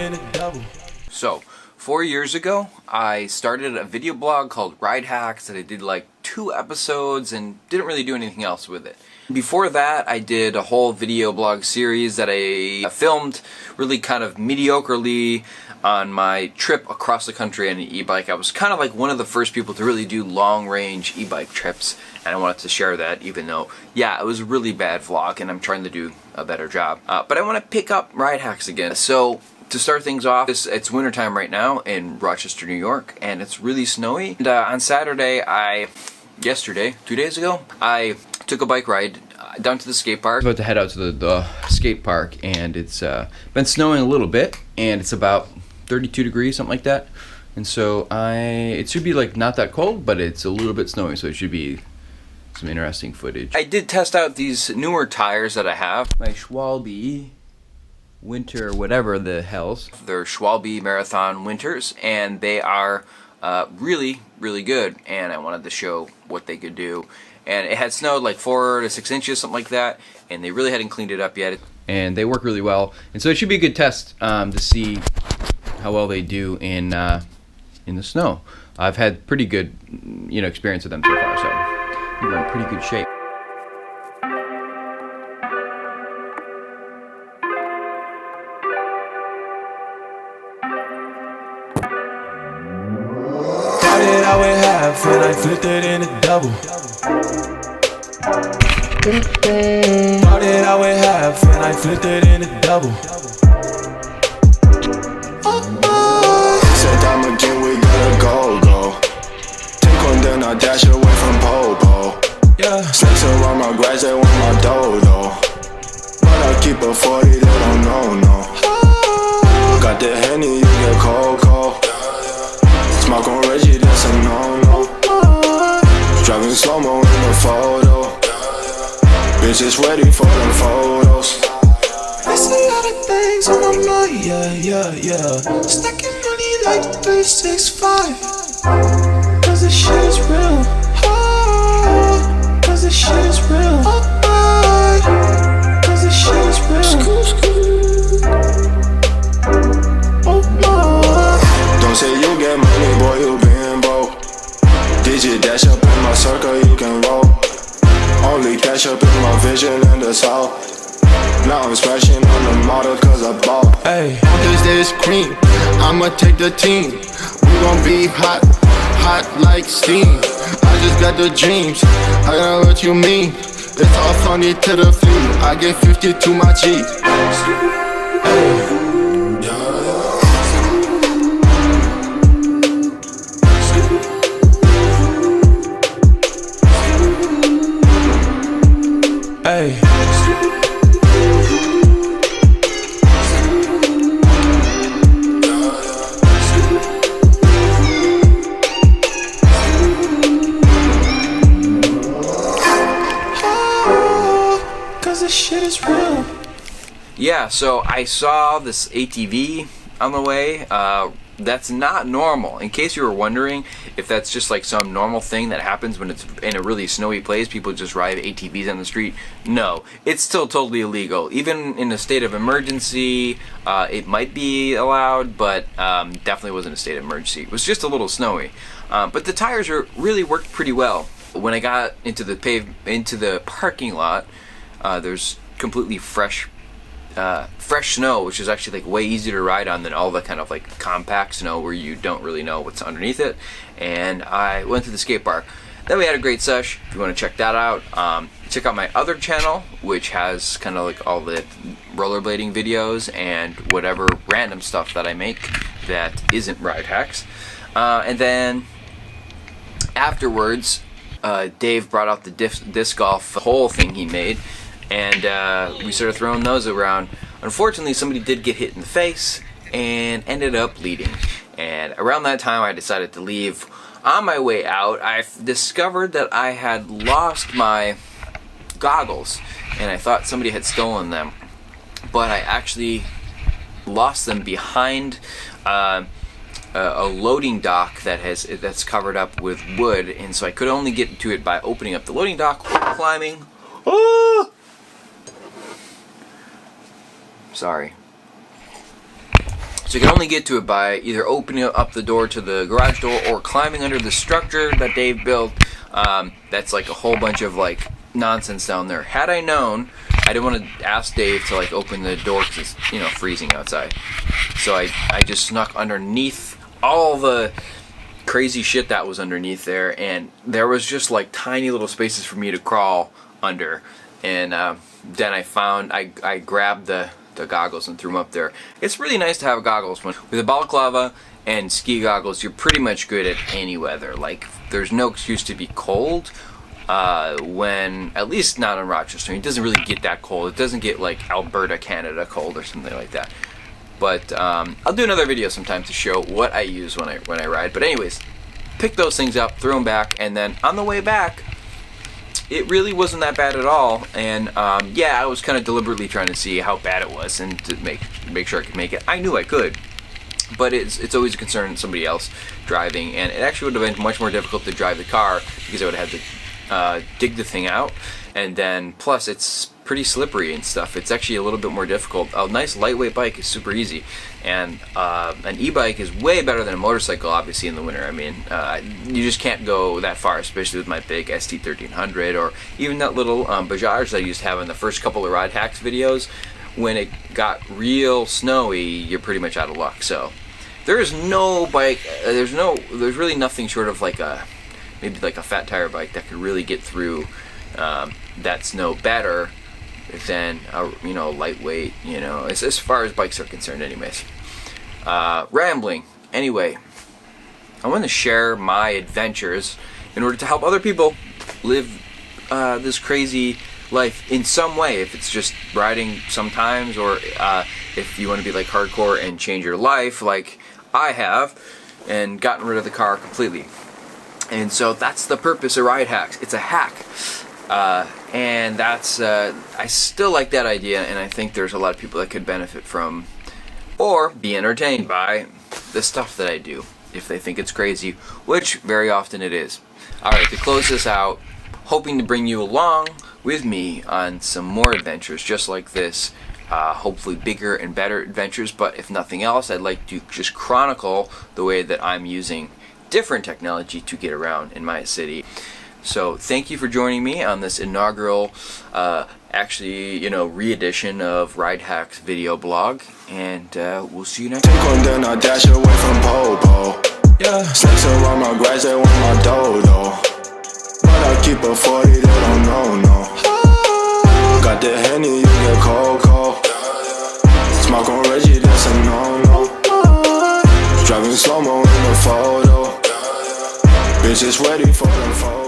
in a double. So, 4 years ago, I started a video blog called RIDEHAX that I did like 2 episodes and didn't really do anything else with it. Before that, I did a whole video blog series that I filmed really kind of mediocrely on my trip across the country on an e-bike. I was kind of like one of the first people to really do long-range e-bike trips, and I wanted to share that, even though, yeah, it was a really bad vlog, and I'm trying to do a better job. But I want to pick up RIDEHAX again. So, to start things off, it's wintertime right now in Rochester, New York, and it's really snowy. And on Saturday, yesterday, 2 days ago, I took a bike ride down to the skate park. I'm about to head out to the skate park, and it's been snowing a little bit, and it's about 32 degrees, something like that. And so it should be like not that cold, but it's a little bit snowy, so it should be some interesting footage. I did test out these newer tires that I have. My Schwalbe winter whatever the hells. They're Schwalbe Marathon Winters, and they are really, really good, and I wanted to show what they could do. And it had snowed like 4 to 6 inches, something like that, and they really hadn't cleaned it up yet. And they work really well, and so it should be a good test to see how well they do in the snow. I've had pretty good, experience with them so far, so I think we're in pretty good shape. Started out with half and I flipped it in a double. Started out with half and I flipped it in a double. Said I'm again, we gotta go. Take one, then I dash away from Popo. Yeah. Snakes around my grass, they want my dodo. But I keep a 40, they don't know, no. Got the Henny, you get cocoa. Smoke on Reggie, that's a no-no. Driving slow-mo in the photo. Bitches ready for them photos. I see all the things on my mind, yeah. Stacking money like 365. Cause this shit is real. Cause this shit is real. Cause this shit is real. Don't say you get money, boy, you been broke. Digit dash up in my circle, you can roll. Only cash up in my vision in the south. Now I'm smashing on the model cause I bought. Hey, cause there's cream, I'ma take the team. We gon' be hot like steam. I just got the dreams, I know what you mean. It's all funny to the few, I get 50 to my G. Hey. Cause this shit is real. Yeah, so I saw this ATV on the way. That's not normal. In case you were wondering if that's just like some normal thing that happens when it's in a really snowy place, people just ride ATVs on the street. No, it's still totally illegal. Even in a state of emergency, it might be allowed, but definitely wasn't a state of emergency. It was just a little snowy. But the tires really worked pretty well. When I got into the parking lot, there's completely fresh snow, which is actually like way easier to ride on than all the kind of like compact snow where you don't really know what's underneath it. And I went to the skate park. Then we had a great sesh. If you want to check that out, check out my other channel, which has kind of like all the rollerblading videos and whatever random stuff that I make that isn't RIDEHAX. And then afterwards, Dave brought out the disc golf hole thing he made, and we started throwing those around. Unfortunately, somebody did get hit in the face and ended up bleeding. And around that time, I decided to leave. On my way out, I discovered that I had lost my goggles, and I thought somebody had stolen them. But I actually lost them behind a loading dock that's covered up with wood, and so I could only get to it by opening up the loading dock, climbing. Oh! Sorry. So you can only get to it by either opening up the door to the garage door or climbing under the structure that Dave built. That's like a whole bunch of like nonsense down there. Had I known, I didn't want to ask Dave to like open the door because it's, you know, freezing outside. So I just snuck underneath all the crazy shit that was underneath there, and there was just like tiny little spaces for me to crawl under. And then I grabbed the goggles and threw them up there. It's really nice to have goggles. With a balaclava and ski goggles, you're pretty much good at any weather. Like, there's no excuse to be cold when, at least not in Rochester. It doesn't really get that cold. It doesn't get like Alberta, Canada cold or something like that. But I'll do another video sometime to show what I use when I ride. But anyways, pick those things up, throw them back, and then on the way back, it really wasn't that bad at all. And yeah, I was kind of deliberately trying to see how bad it was and to make sure I could make it. I knew I could, but it's always a concern in somebody else driving, and it actually would have been much more difficult to drive the car because I would have had to dig the thing out, and then plus it's pretty slippery and stuff. It's actually a little bit more difficult. A nice lightweight bike is super easy, and an e-bike is way better than a motorcycle, obviously, in the winter. I mean, you just can't go that far, especially with my big ST1300 or even that little Bajaj that I used to have in the first couple of RIDEHAX videos. When it got real snowy, you're pretty much out of luck. So there is no bike, there's really nothing short of like maybe like a fat tire bike that could really get through that snow better than a lightweight, as far as bikes are concerned. Anyways, rambling. Anyway, I want to share my adventures in order to help other people live this crazy life in some way. If it's just riding sometimes, or if you want to be like hardcore and change your life like I have and gotten rid of the car completely. And so that's the purpose of RIDEHAX. It's a hack. And that's, I still like that idea, and I think there's a lot of people that could benefit from or be entertained by the stuff that I do, if they think it's crazy, which very often it is. Alright, to close this out, hoping to bring you along with me on some more adventures just like this, hopefully bigger and better adventures, but if nothing else, I'd like to just chronicle the way that I'm using different technology to get around in my city. So thank you for joining me on this inaugural, re-edition of RIDEHAX video blog, and we'll see you next time. Take one, then I dash away from Popo. Yeah, snakes around my grass, they want my dodo. But I keep a 40, they don't know, no. Got the Henny, you get cold. Smoke on Reggie, that's a no-no. Driving slow-mo in the photo. Bitch is ready for the photo.